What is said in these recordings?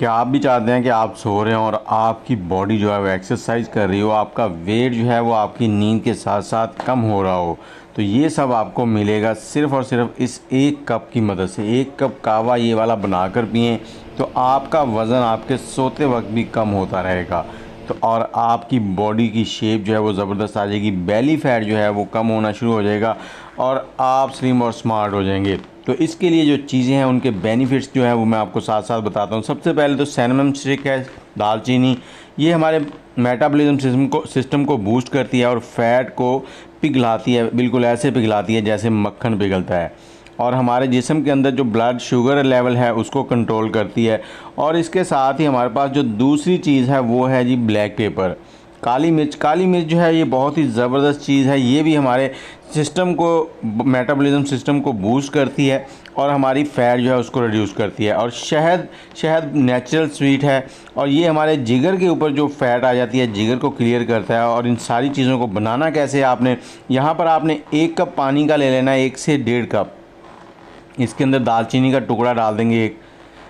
क्या आप भी चाहते हैं कि आप सो रहे हो और आपकी बॉडी जो है वो एक्सरसाइज कर रही हो, आपका वेट जो है वो आपकी नींद के साथ साथ कम हो रहा हो, तो ये सब आपको मिलेगा सिर्फ़ और सिर्फ इस एक कप की मदद से। एक कप कावा ये वाला बनाकर पिएं तो आपका वज़न आपके सोते वक्त भी कम होता रहेगा, तो और आपकी बॉडी की शेप जो है वो ज़बरदस्त आ जाएगी, बेली फैट जो है वो कम होना शुरू हो जाएगा और आप स्लिम और स्मार्ट हो जाएंगे। तो इसके लिए जो चीज़ें हैं उनके बेनिफिट्स जो हैं वो मैं आपको साथ साथ बताता हूँ। सबसे पहले तो सिनेमन स्टिक है, दालचीनी। ये हमारे मेटाबॉलिज्म सिस्टम को बूस्ट करती है और फैट को पिघलाती है, बिल्कुल ऐसे पिघलाती है जैसे मक्खन पिघलता है, और हमारे जिस्म के अंदर जो ब्लड शुगर लेवल है उसको कंट्रोल करती है। और इसके साथ ही हमारे पास जो दूसरी चीज़ है वो है जी ब्लैक पेपर, काली मिर्च। काली मिर्च जो है ये बहुत ही ज़बरदस्त चीज़ है, ये भी हमारे सिस्टम को, मेटाबॉलिज्म सिस्टम को बूस्ट करती है और हमारी फ़ैट जो है उसको रिड्यूस करती है। और शहद, शहद नेचुरल स्वीट है और ये हमारे जिगर के ऊपर जो फ़ैट आ जाती है जिगर को क्लियर करता है। और इन सारी चीज़ों को बनाना कैसे है, आपने यहाँ पर आपने 1 कप पानी का ले लेना है, 1 से 1.5 कप। इसके अंदर दालचीनी का टुकड़ा डाल देंगे एक,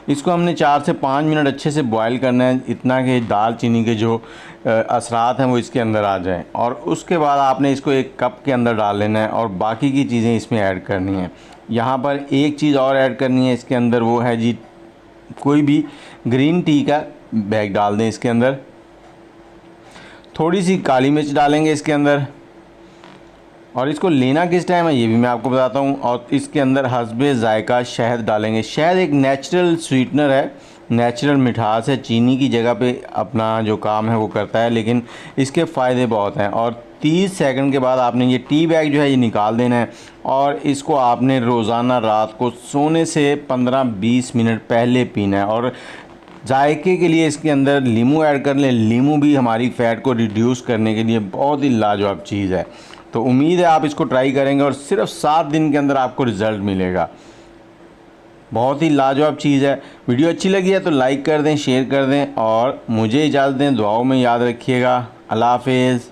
इसको हमने 4 से 5 मिनट अच्छे से बॉईल करना है, इतना कि दालचीनी के जो असरात हैं वो इसके अंदर आ जाएं। और उसके बाद आपने इसको 1 कप के अंदर डाल लेना है और बाकी की चीज़ें इसमें ऐड करनी है। यहाँ पर एक चीज़ और ऐड करनी है इसके अंदर, वो है जी कोई भी ग्रीन टी का बैग डाल दें इसके अंदर। थोड़ी सी काली मिर्च डालेंगे इसके अंदर, और इसको लेना किस टाइम है ये भी मैं आपको बताता हूँ। और इसके अंदर हस्बे ज़ायका शहद डालेंगे। शहद एक नेचुरल स्वीटनर है, नेचुरल मिठास है, चीनी की जगह पे अपना जो काम है वो करता है, लेकिन इसके फ़ायदे बहुत हैं। और 30 सेकंड के बाद आपने ये टी बैग जो है ये निकाल देना है और इसको आपने रोज़ाना रात को सोने से 15-20 मिनट पहले पीना है। और जायके के लिए इसके अंदर नींबू ऐड कर लें, नींबू भी हमारी फ़ैट को रिड्यूस करने के लिए बहुत ही लाजवाब चीज़ है। तो उम्मीद है आप इसको ट्राई करेंगे और सिर्फ 7 दिन के अंदर आपको रिज़ल्ट मिलेगा। बहुत ही लाजवाब चीज़ है। वीडियो अच्छी लगी है तो लाइक कर दें, शेयर कर दें और मुझे इजाज़त दें, दुआओं में याद रखिएगा। अल्लाह हाफ़िज़।